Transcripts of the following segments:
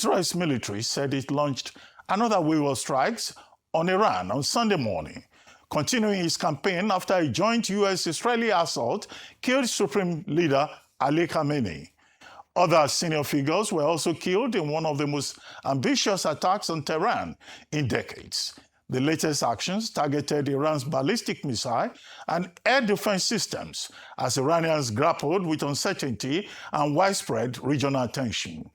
Israel's military said it launched another wave of strikes on Iran on Sunday morning, continuing its campaign after a joint U.S.-Israeli assault killed Supreme Leader Ali Khamenei. Other senior figures were also killed in one of the most ambitious attacks on Tehran in decades. The latest actions targeted Iran's ballistic missile and air defense systems as Iranians grappled with uncertainty and widespread regional tension.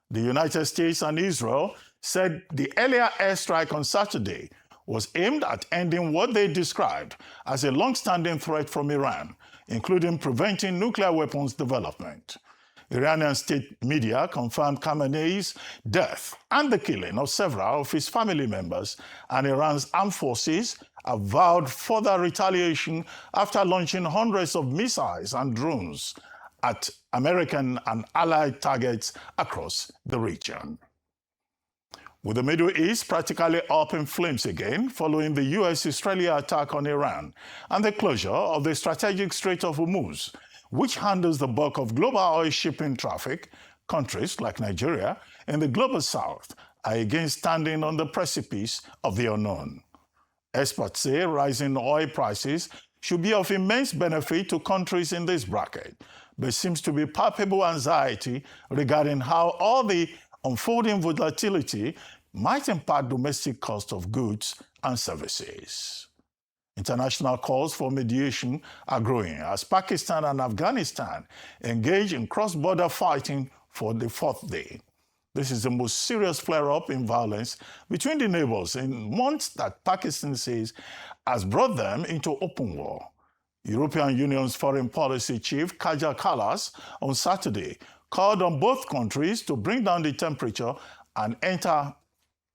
The United States and Israel said the earlier airstrike on Saturday was aimed at ending what they described as a long-standing threat from Iran, including preventing nuclear weapons development. Iranian state media confirmed Khamenei's death and the killing of several of his family members, and Iran's armed forces have vowed further retaliation after launching hundreds of missiles and drones at American and allied targets across the region. With the Middle East practically up in flames again following the U.S.-Israeli attack on Iran and the closure of the strategic Strait of Hormuz, which handles the bulk of global oil shipping traffic, countries like Nigeria in the global south are again standing on the precipice of the unknown. Experts say rising oil prices should be of immense benefit to countries in this bracket, but seems to be palpable anxiety regarding how all the unfolding volatility might impact domestic cost of goods and services. International calls for mediation are growing as Pakistan and Afghanistan engage in cross-border fighting for the fourth day. This is the most serious flare-up in violence between the neighbors in months that Pakistan says has brought them into open war. European Union's foreign policy chief Kaja Kallas on Saturday called on both countries to bring down the temperature and enter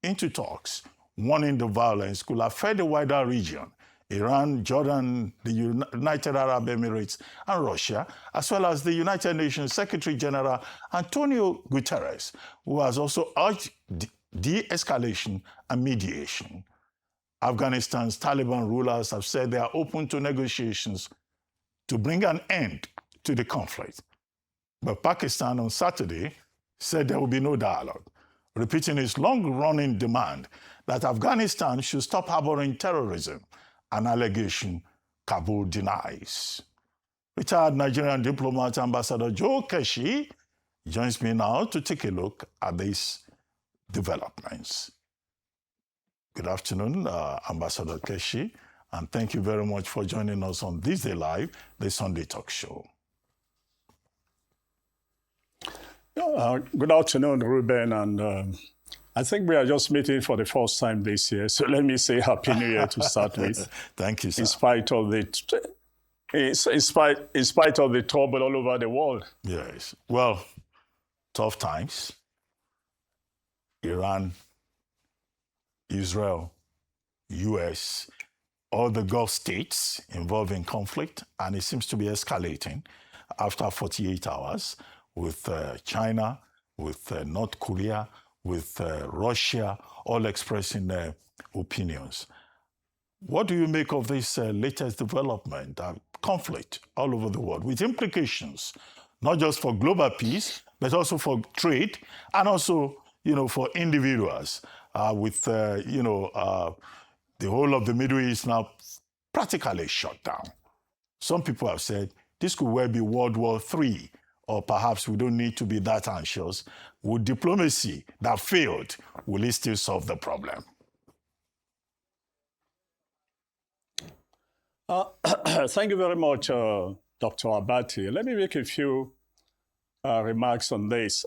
into talks, warning the violence could affect the wider region. Iran, Jordan, the United Arab Emirates, and Russia, as well as the United Nations Secretary General Antonio Guterres, who has also urged de-escalation and mediation. Afghanistan's Taliban rulers have said they are open to negotiations to bring an end to the conflict. But Pakistan on Saturday said there will be no dialogue, repeating its long-running demand that Afghanistan should stop harboring terrorism, an allegation Kabul denies. Retired Nigerian diplomat Ambassador Keshi joins me now to take a look at these developments. Good afternoon, Ambassador Keshi, and thank you very much for joining us on This Day Live, the Sunday talk show. Good afternoon, Ruben, and I think we are just meeting for the first time this year, so let me say Happy New Year to start with. Thank you, sir. In spite of the trouble all over the world. Yes. Well, tough times. Iran, Israel, US, all the Gulf states involved in conflict, and it seems to be escalating after 48 hours with China, with North Korea, with Russia, all expressing their opinions. What do you make of this latest development, conflict all over the world, with implications not just for global peace, but also for trade, and also, for individuals, with, the whole of the Middle East now practically shut down? Some people have said this could well be World War III, or perhaps we don't need to be that anxious. With diplomacy that failed, will it still solve the problem? Thank you very much, Dr. Abati. Let me make a few remarks on this.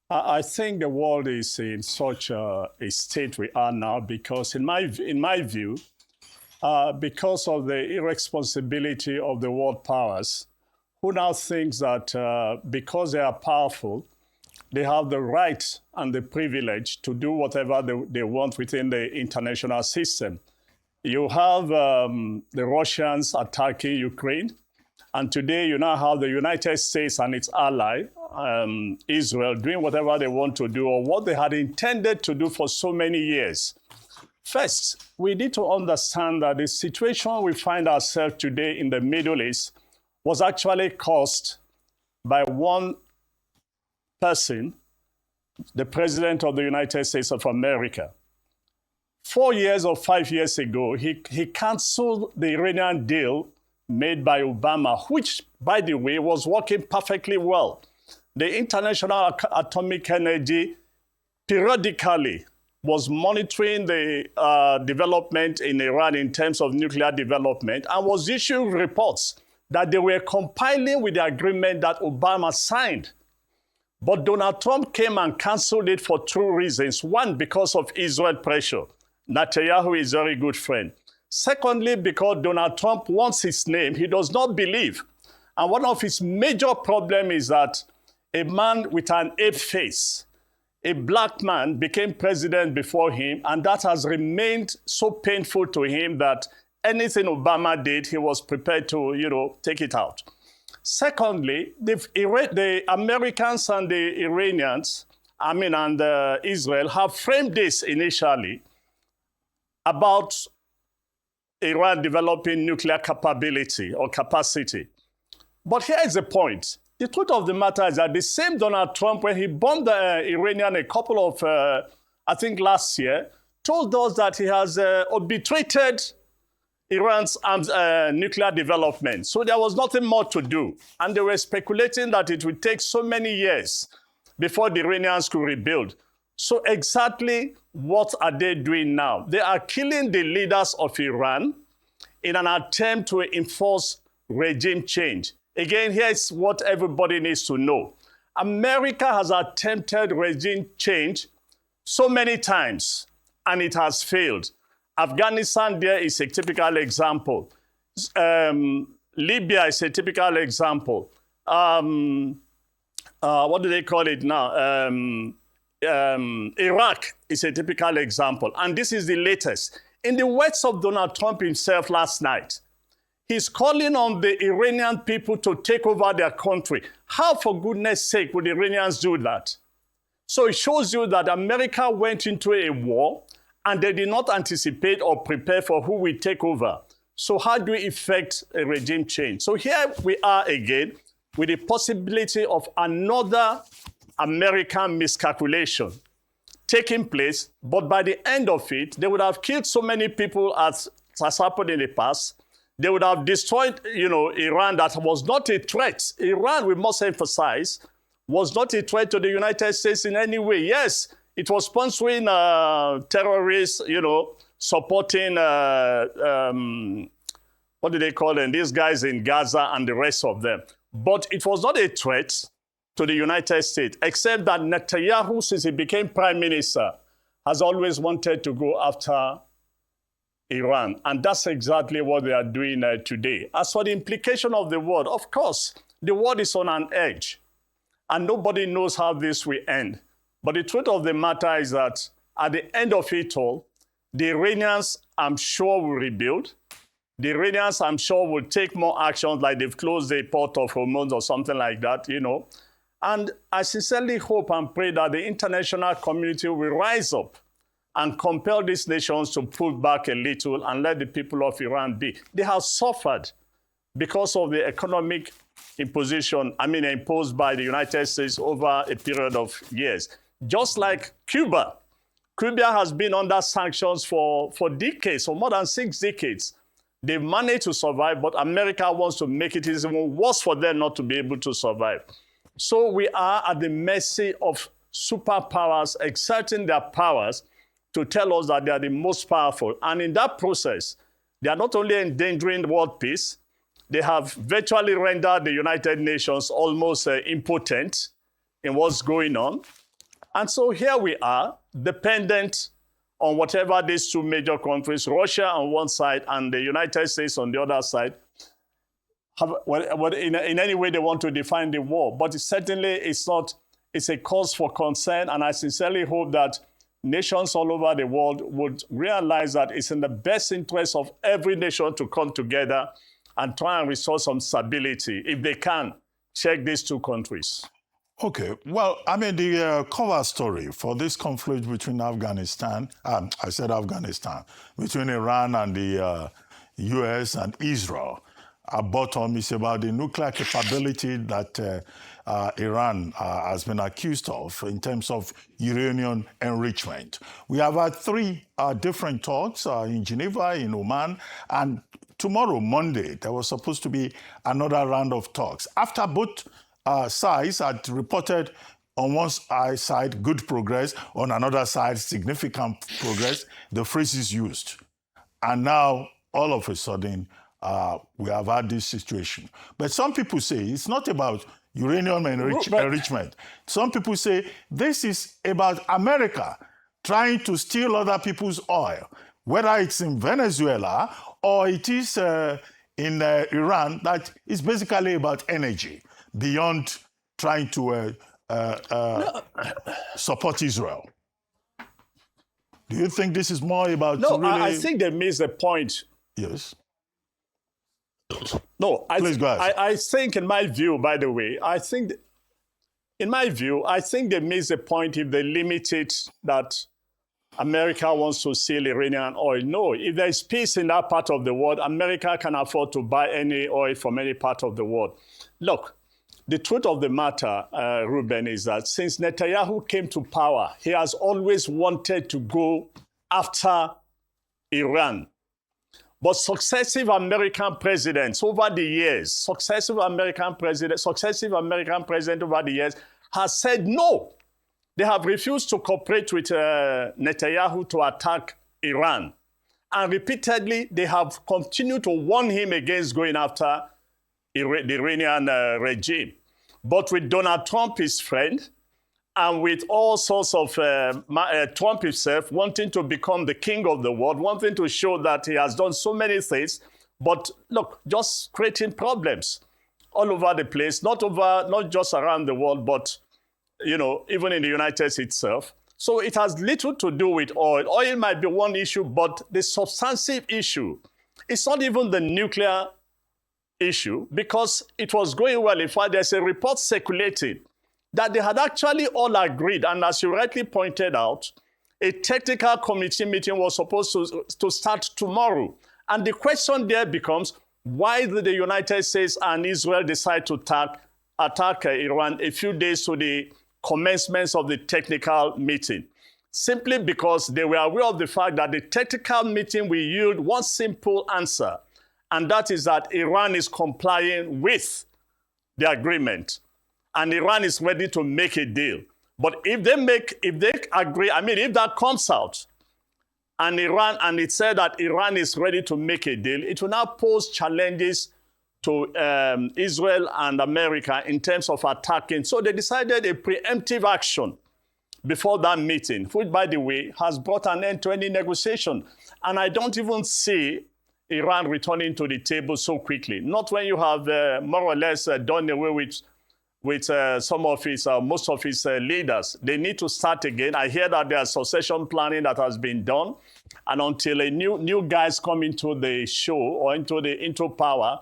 I think the world is in such a state we are now because, in my view, because of the irresponsibility of the world powers, who now thinks that because they are powerful, they have the right and the privilege to do whatever they want within the international system. You have the Russians attacking Ukraine, and today you now have the United States and its ally, Israel, doing whatever they want to do or what they had intended to do for so many years. First, we need to understand that the situation we find ourselves today in the Middle East was actually caused by one person the President of the United States of America. 4 years or 5 years ago, he canceled the Iranian deal made by Obama, which, by the way, was working perfectly well. The International Atomic Energy periodically was monitoring the development in Iran in terms of nuclear development and was issuing reports that they were compiling with the agreement that Obama signed. But Donald Trump came and canceled it for two reasons. One, because of Israel pressure. Netanyahu is a very good friend. Secondly, because Donald Trump wants his name, he does not believe. And one of his major problems is that a man with an ape face, a black man, became president before him, and that has remained so painful to him that anything Obama did, he was prepared to, take it out. Secondly, the Americans and the Iranians, and Israel have framed this initially about Iran developing nuclear capability or capacity. But here is the point. The truth of the matter is that the same Donald Trump, when he bombed the Iranian a couple of, last year, told us that he has arbitrated Iran's nuclear development. So there was nothing more to do. And they were speculating that it would take so many years before the Iranians could rebuild. So exactly what are they doing now? They are killing the leaders of Iran in an attempt to enforce regime change. Again, here's what everybody needs to know. America has attempted regime change so many times, and it has failed. Afghanistan there is a typical example. Libya is a typical example. What do they call it now? Iraq is a typical example. And this is the latest. In the words of Donald Trump himself last night, he's calling on the Iranian people to take over their country. How, for goodness sake, would the Iranians do that? So it shows you that America went into a war and they did not anticipate or prepare for who will take over. So how do we effect a regime change? So here we are again with the possibility of another American miscalculation taking place, but by the end of it, they would have killed so many people as has happened in the past. They would have destroyed, Iran, that was not a threat. Iran, we must emphasize, was not a threat to the United States in any way. Yes, it was sponsoring terrorists, supporting, what do they call them? These guys in Gaza and the rest of them. But it was not a threat to the United States, except that Netanyahu, since he became prime minister, has always wanted to go after Iran. And that's exactly what they are doing today. As for the implication of the world, of course, the world is on an edge. And nobody knows how this will end. But the truth of the matter is that at the end of it all, the Iranians, I'm sure, will rebuild. The Iranians, I'm sure, will take more actions, like they've closed the port of Hormuz or something like that, And I sincerely hope and pray that the international community will rise up and compel these nations to pull back a little and let the people of Iran be. They have suffered because of the economic imposed by the United States over a period of years. Just like Cuba. Cuba has been under sanctions for decades, for more than 6 decades. They've managed to survive, but America wants to make it even worse for them not to be able to survive. So we are at the mercy of superpowers exerting their powers to tell us that they are the most powerful. And in that process, they are not only endangering world peace, they have virtually rendered the United Nations almost impotent in what's going on. And so here we are, dependent on whatever these two major countries, Russia on one side and the United States on the other side, have, in any way they want to define the war. But certainly it's a cause for concern, and I sincerely hope that nations all over the world would realize that it's in the best interest of every nation to come together and try and restore some stability, if they can, check these two countries. Okay, well, the cover story for this conflict between between Iran and the U.S. and Israel, at bottom is about the nuclear capability that Iran has been accused of in terms of uranium enrichment. We have had three different talks in Geneva, in Oman, and tomorrow, Monday, there was supposed to be another round of talks. After both sides had reported on one side good progress, on another side significant progress, the phrase is used. And now, all of a sudden, we have had this situation. But some people say it's not about uranium enrichment. Some people say this is about America trying to steal other people's oil, whether it's in Venezuela or it is in Iran, that is basically about energy, beyond trying to support Israel. Do you think this is more about really... I think they missed the point. Yes. No, Please go ahead. I think, in my view, by the way, I think they missed the point if they limit it that America wants to steal Iranian oil. No, if there is peace in that part of the world, America can afford to buy any oil from any part of the world. Look, the truth of the matter, Ruben, is that since Netanyahu came to power, he has always wanted to go after Iran. But successive American presidents over the years, successive American president over the years has said no. They have refused to cooperate with Netanyahu to attack Iran. And repeatedly, they have continued to warn him against going after the Iranian regime. But with Donald Trump, his friend, and with all sorts of Trump himself wanting to become the king of the world, wanting to show that he has done so many things, but look, just creating problems all over the place, not just around the world, but even in the United States itself. So it has little to do with oil. Oil might be one issue, but the substantive issue, it's not even the nuclear issue, because it was going well. In fact, there's a report circulating that they had actually all agreed, and as you rightly pointed out, a technical committee meeting was supposed to start tomorrow. And the question there becomes, why did the United States and Israel decide to attack Iran a few days to the commencement of the technical meeting? Simply because they were aware of the fact that the technical meeting will yield one simple answer, and that is that Iran is complying with the agreement. And Iran is ready to make a deal. But if they agree, if that comes out, and it said that Iran is ready to make a deal, it will now pose challenges to Israel and America in terms of attacking. So they decided a preemptive action before that meeting, which, by the way, has brought an end to any negotiation. And I don't even see Iran returning to the table so quickly. Not when you have more or less done away with most of his leaders. They need to start again. I hear that there's succession planning that has been done, and until a new guys come into the show or into power,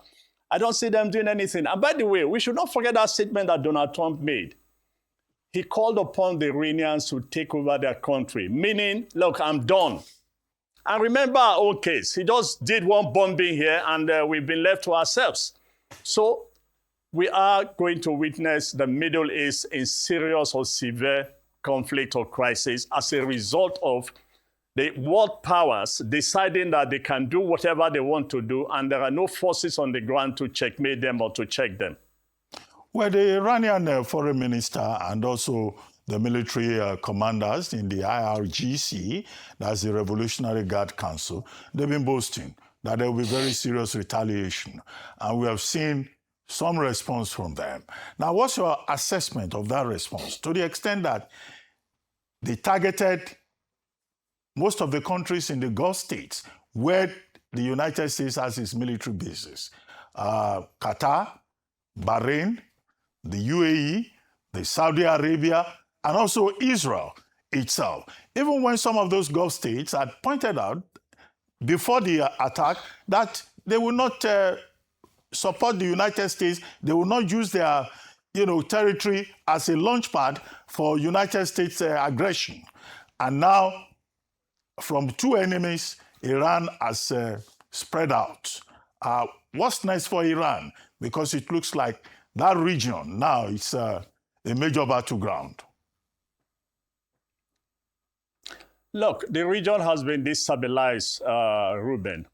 I don't see them doing anything. And by the way, we should not forget that statement that Donald Trump made. He called upon the Iranians to take over their country, meaning, look, I'm done. And remember our own case. He just did one bombing here, and we've been left to ourselves. So we are going to witness the Middle East in serious or severe conflict or crisis as a result of the world powers deciding that they can do whatever they want to do, and there are no forces on the ground to checkmate them or to check them. Well, the Iranian foreign minister and also the military commanders in the IRGC, that's the Revolutionary Guard Council, they've been boasting that there will be very serious retaliation. And we have seen some response from them. Now, what's your assessment of that response, to the extent that they targeted most of the countries in the Gulf states where the United States has its military bases? Qatar, Bahrain, the UAE, the Saudi Arabia, and also Israel itself. Even when some of those Gulf states had pointed out before the attack that they will not support the United States, they will not use their territory as a launchpad for United States aggression. And now, from two enemies, Iran has spread out What's next for Iran? Because it looks like that region now is a major battleground. Look, the region has been destabilized, Ruben.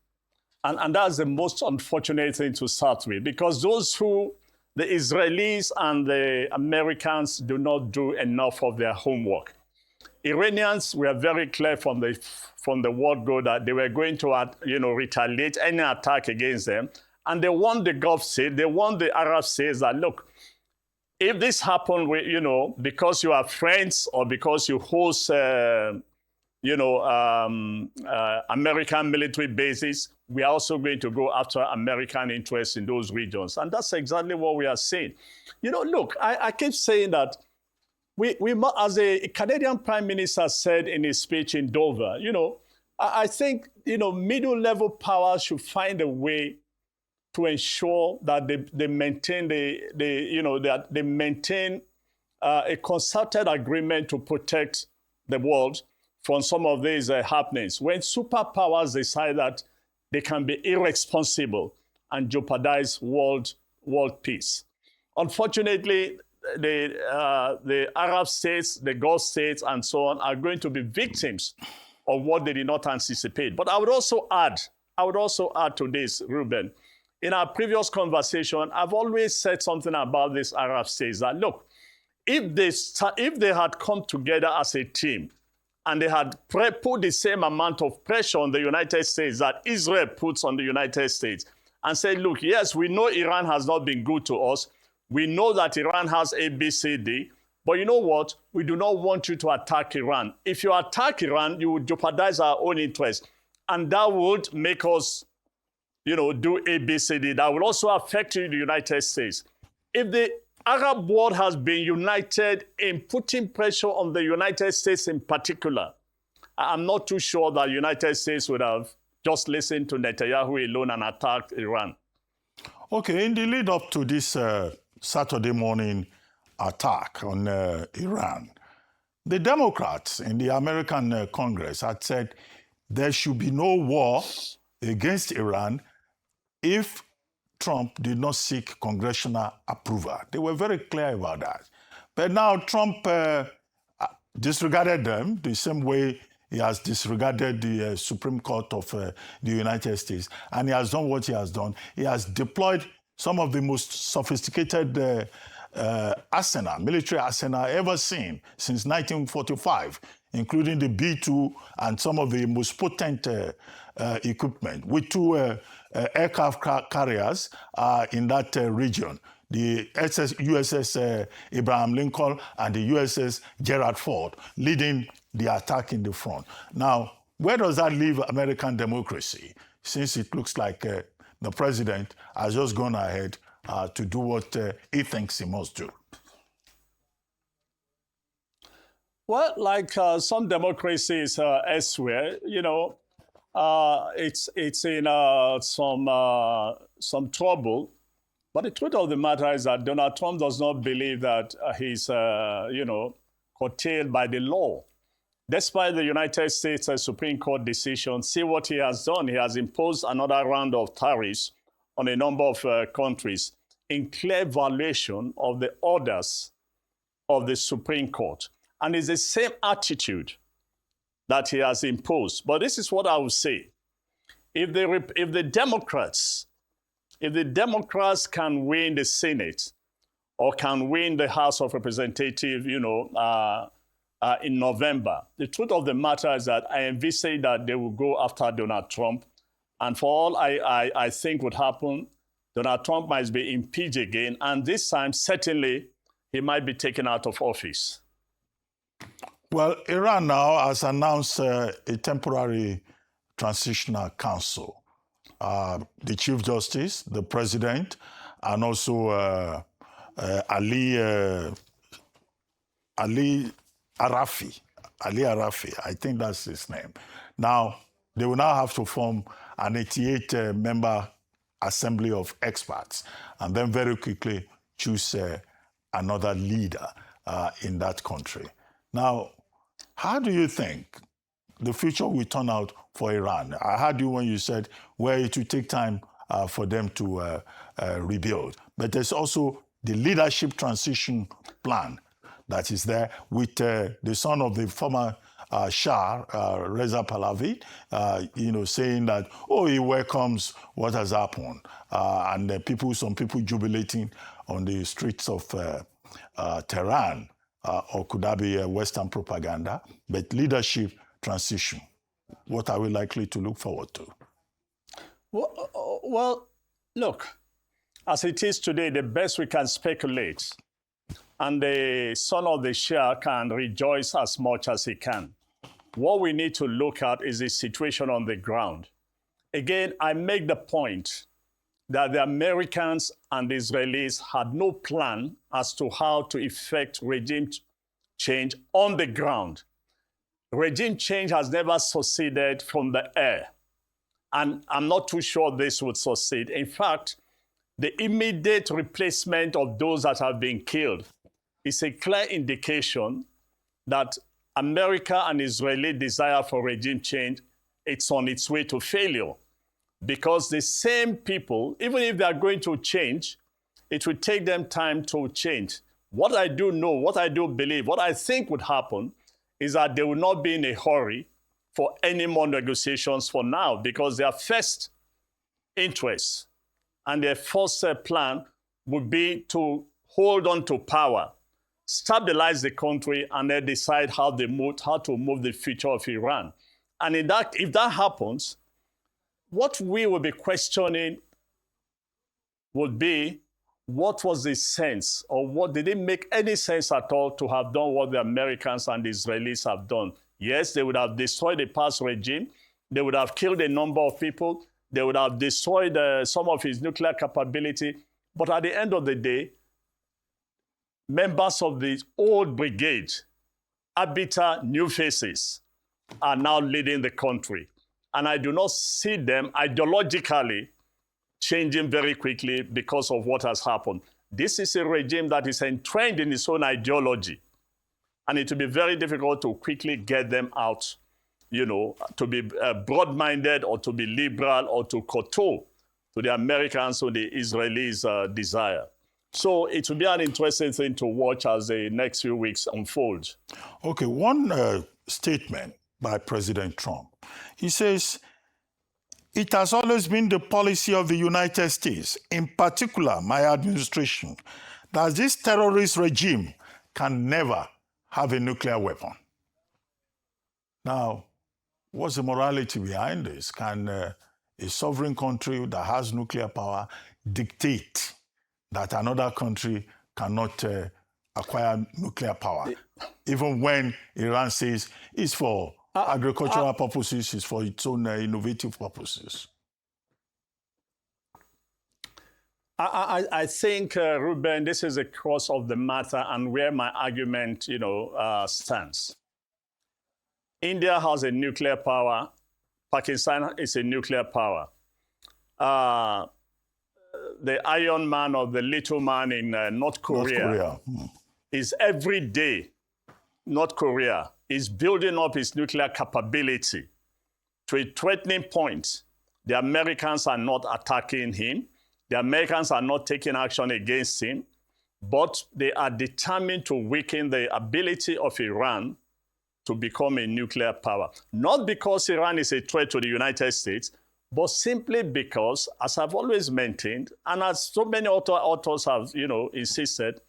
And that's the most unfortunate thing to start with, because the Israelis and the Americans do not do enough of their homework. Iranians were very clear from the word go that they were going to, retaliate any attack against them. And they warned the Gulf states, they warned the Arab states that, look, if this happened, because you are friends or because you host, American military bases, we are also going to go after American interests in those regions. And that's exactly what we are saying. Look, I keep saying that we as a Canadian Prime Minister said in his speech in Dover, I think, middle-level powers should find a way to ensure that they maintain that they maintain a concerted agreement to protect the world from some of these happenings. When superpowers decide that they can be irresponsible and jeopardize world peace. Unfortunately, the Arab states, the Gulf states, and so on are going to be victims of what they did not anticipate. But I would also add to this, Ruben. In our previous conversation, I've always said something about these Arab states that, look, if they had come together as a team and they had put the same amount of pressure on the United States that Israel puts on the United States and said, look, yes, we know Iran has not been good to us. We know that Iran has A, B, C, D. But you know what? We do not want you to attack Iran. If you attack Iran, you would jeopardize our own interests. And that would make us, do A, B, C, D. That will also affect you in the United States. If the Arab world has been united in putting pressure on the United States in particular, I'm not too sure that the United States would have just listened to Netanyahu alone and attacked Iran. Okay, in the lead up to this Saturday morning attack on Iran, the Democrats in the American Congress had said there should be no war against Iran if Trump did not seek congressional approval. They were very clear about that. But now Trump disregarded them the same way he has disregarded the Supreme Court of the United States. And he has done what he has done. He has deployed some of the most sophisticated military arsenal ever seen since 1945, including the B-2 and some of the most potent equipment, with two aircraft carriers in that region, the USS Abraham Lincoln and the USS Gerald Ford, leading the attack in the front. Now, where does that leave American democracy, since it looks like the president has just gone ahead to do what he thinks he must do? Well, like some democracies elsewhere, it's in some trouble. But the truth of the matter is that Donald Trump does not believe that he's, curtailed by the law. Despite the United States Supreme Court decision, see what he has done. He has imposed another round of tariffs on a number of countries in clear violation of the orders of the Supreme Court. And it's the same attitude that he has imposed. But this is what I would say. If the Democrats can win the Senate or can win the House of Representatives, in November, the truth of the matter is that I envisage that they will go after Donald Trump. And for all I think would happen, Donald Trump might be impeached again. And this time, certainly, he might be taken out of office. Well, Iran now has announced a temporary transitional council. The Chief Justice, the President, and also Ali Arafi, I think that's his name. Now, they will now have to form an 88-member assembly of experts and then very quickly choose another leader in that country. Now, how do you think the future will turn out for Iran? I heard you when you said, well, it will take time for them to rebuild. But there's also the leadership transition plan that is there with the son of the former Shah, Reza Pahlavi, saying that, he welcomes what has happened. And some people jubilating on the streets of Tehran, or could that be Western propaganda? But leadership transition, what are we likely to look forward to? Well, look, as it is today, the best we can speculate, and the son of the Shah can rejoice as much as he can. What we need to look at is the situation on the ground. Again, I make the point that the Americans and the Israelis had no plan as to how to effect regime change on the ground. Regime change has never succeeded from the air. And I'm not too sure this would succeed. In fact, the immediate replacement of those that have been killed is a clear indication that America and Israeli desire for regime change, it's on its way to failure. Because the same people, even if they are going to change, it will take them time to change. What I do know, what I do believe, what I think would happen is that they will not be in a hurry for any more negotiations for now, because their first interest and their first plan would be to hold on to power, stabilize the country, and then decide how to move the future of Iran. And if that happens, what we will be questioning would be, what was the sense, or did it make any sense at all to have done what the Americans and the Israelis have done? Yes, they would have destroyed the past regime. They would have killed a number of people. They would have destroyed some of his nuclear capability. But at the end of the day, members of the old brigade, arbiter new faces, are now leading the country. And I do not see them ideologically changing very quickly because of what has happened. This is a regime that is entrenched in its own ideology. And it will be very difficult to quickly get them out, to be broad-minded or to be liberal or to kowtow to the Americans or the Israelis' desire. So it will be an interesting thing to watch as the next few weeks unfold. Okay, one statement by President Trump. He says, "It has always been the policy of the United States, in particular my administration, that this terrorist regime can never have a nuclear weapon." Now, what's the morality behind this? Can a sovereign country that has nuclear power dictate that another country cannot acquire nuclear power, even when Iran says it's for agricultural purposes, it's for its own innovative purposes? I think, Ruben, this is the crux of the matter and where my argument, stands. India has a nuclear power. Pakistan is a nuclear power. The Iron Man or the Little Man in North Korea is every day, North Korea is building up its nuclear capability to a threatening point. The Americans are not attacking him. The Americans are not taking action against him, but they are determined to weaken the ability of Iran to become a nuclear power. Not because Iran is a threat to the United States, but simply because, as I've always maintained, and as so many authors have, insisted,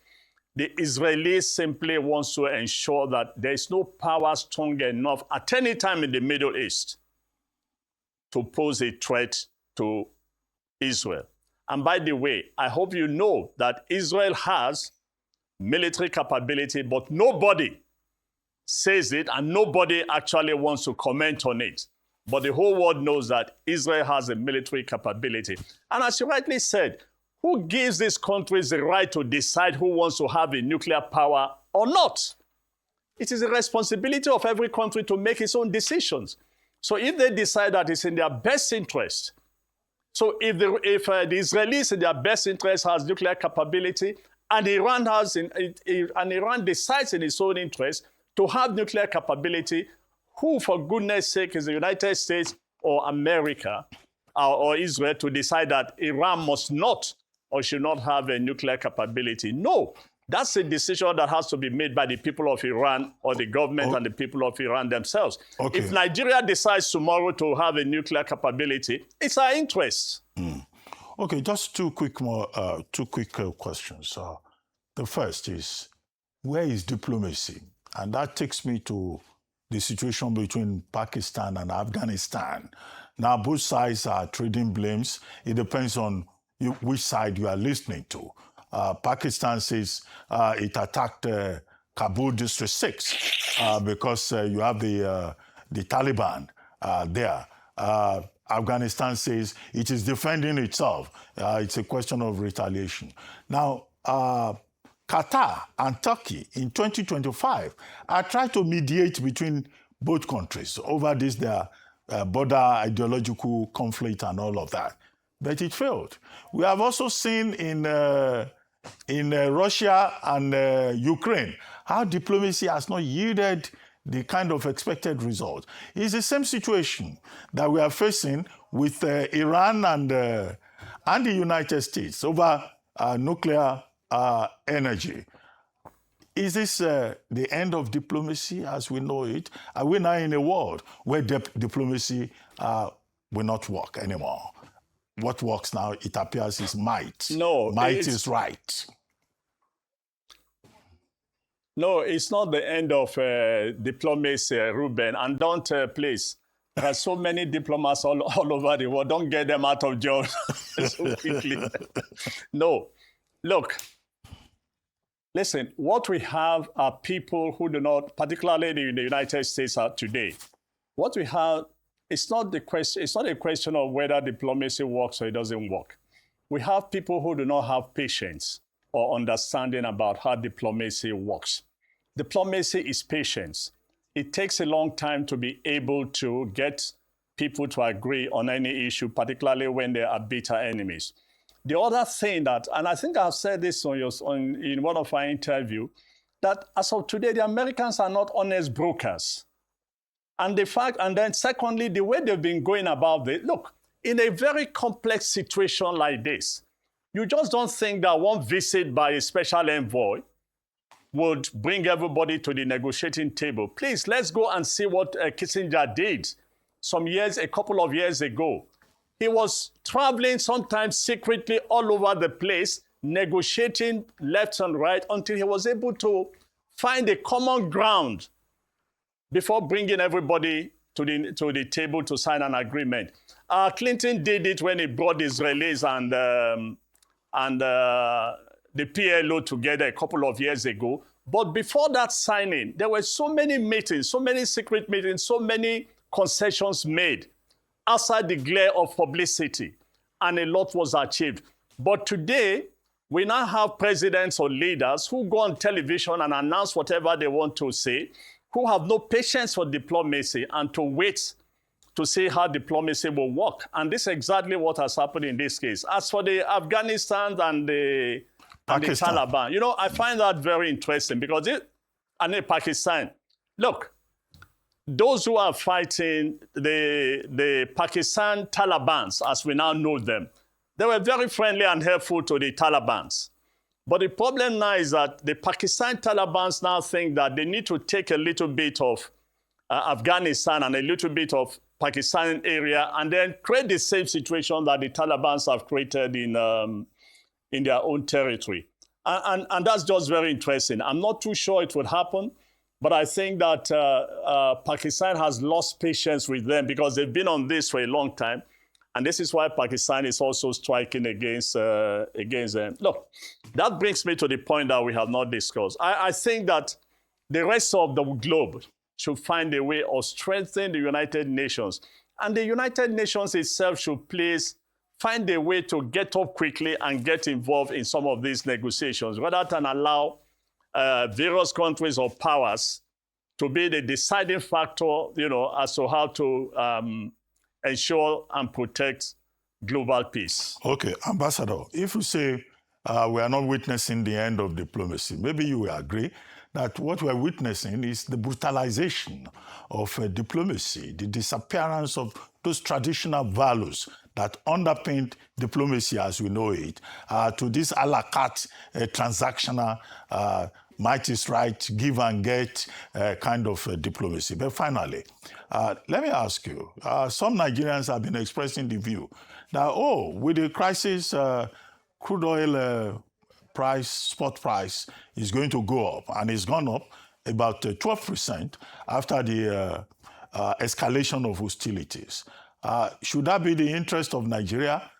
the Israelis simply wants to ensure that there is no power strong enough at any time in the Middle East to pose a threat to Israel. And by the way, I hope you know that Israel has military capability, but nobody says it and nobody actually wants to comment on it. But the whole world knows that Israel has a military capability. And as you rightly said, who gives these countries the right to decide who wants to have a nuclear power or not? It is the responsibility of every country to make its own decisions. So if they decide that it's in their best interest, so if the Israelis in their best interest has nuclear capability, and Iran decides in its own interest to have nuclear capability, who, for goodness sake, is the United States or America or Israel to decide that Iran must not or should not have a nuclear capability. No, that's a decision that has to be made by the people of Iran or the government and the people of Iran themselves. Okay. If Nigeria decides tomorrow to have a nuclear capability, it's our interest. Okay, just two quick questions. The first is, where is diplomacy? And that takes me to the situation between Pakistan and Afghanistan. Now, both sides are trading blames. It depends on which side you are listening to. Pakistan says it attacked Kabul District 6 because you have the Taliban there. Afghanistan says it is defending itself. It's a question of retaliation. Now, Qatar and Turkey in 2025 are trying to mediate between both countries over this their border ideological conflict and all of that, but it failed. We have also seen in Russia and Ukraine how diplomacy has not yielded the kind of expected result. It's the same situation that we are facing with Iran and the United States over nuclear energy. Is this the end of diplomacy as we know it? Are we now in a world where diplomacy will not work anymore? What works now, it appears, is might. No, might is right. No, it's not the end of diplomacy, Ruben. And don't, please, there are so many diplomats all over the world. Don't get them out of jail so quickly. No, look, listen, what we have are people who do not, particularly in the United States today, what we have, it's not a question of whether diplomacy works or it doesn't work. We have people who do not have patience or understanding about how diplomacy works. Diplomacy is patience. It takes a long time to be able to get people to agree on any issue, particularly when they are bitter enemies. The other thing that, and I think I've said this in one of our interviews, that as of today, the Americans are not honest brokers. And then secondly, the way they've been going about it, look, in a very complex situation like this, you just don't think that one visit by a special envoy would bring everybody to the negotiating table. Please, let's go and see what Kissinger did a couple of years ago. He was traveling sometimes secretly all over the place, negotiating left and right until he was able to find a common ground before bringing everybody to the table to sign an agreement. Clinton did it when he brought the Israelis and the PLO together a couple of years ago. But before that signing, there were so many meetings, so many secret meetings, so many concessions made outside the glare of publicity, and a lot was achieved. But today, we now have presidents or leaders who go on television and announce whatever they want to say, who have no patience for diplomacy and to wait to see how diplomacy will work. And this is exactly what has happened in this case. As for the Afghanistan and the Taliban, you know, I find that very interesting because Pakistan, look, those who are fighting the Pakistan Talibans, as we now know them, they were very friendly and helpful to the Talibans. But the problem now is that the Pakistan Talibans now think that they need to take a little bit of Afghanistan and a little bit of Pakistan area and then create the same situation that the Talibans have created in their own territory. And that's just very interesting. I'm not too sure it would happen, but I think that Pakistan has lost patience with them because they've been on this for a long time. And this is why Pakistan is also striking against them. Look, that brings me to the point that we have not discussed. I think that the rest of the globe should find a way of strengthening the United Nations. And the United Nations itself should please find a way to get up quickly and get involved in some of these negotiations, rather than allow various countries or powers to be the deciding factor, you know, as to how to ensure and protect global peace. Okay, Ambassador, if you say we are not witnessing the end of diplomacy, maybe you will agree that what we're witnessing is the brutalization of diplomacy, the disappearance of those traditional values that underpinned diplomacy as we know it to this a la carte transactional might is right, give and get kind of diplomacy. But finally, let me ask you, some Nigerians have been expressing the view that, with the crisis, crude oil spot price is going to go up, and it's gone up about 12% after the escalation of hostilities. Should that be the interest of Nigeria?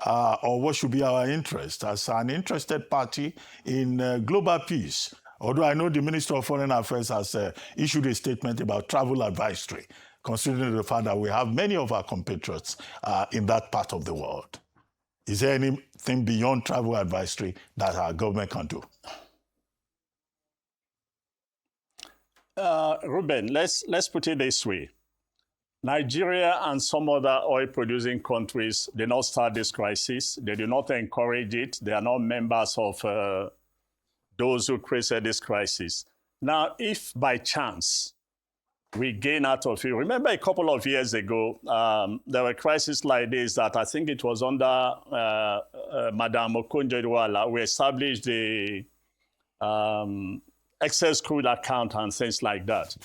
Or what should be our interest as an interested party in global peace? Although I know the Minister of Foreign Affairs has issued a statement about travel advisory, considering the fact that we have many of our compatriots in that part of the world. Is there anything beyond travel advisory that our government can do? Ruben, let's put it this way. Nigeria and some other oil-producing countries did not start this crisis. They do not encourage it. They are not members of those who created this crisis. Now, if by chance we gain out of it, remember a couple of years ago, there were crises like this that I think it was under Madame Okonjo-Iweala. We established the excess crude account and things like that.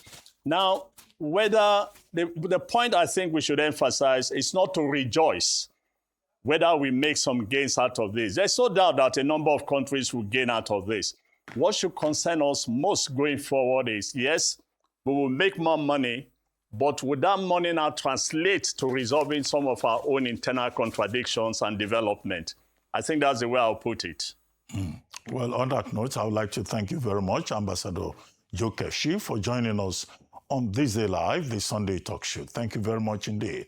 Now, whether the point I think we should emphasize is not to rejoice whether we make some gains out of this. There's no doubt that a number of countries will gain out of this. What should concern us most going forward is, yes, we will make more money, but would that money now translate to resolving some of our own internal contradictions and development? I think that's the way I'll put it. Well, on that note, I would like to thank you very much, Ambassador Joe Keshi, for joining us on This Day Live, the Sunday talk show. Thank you very much indeed.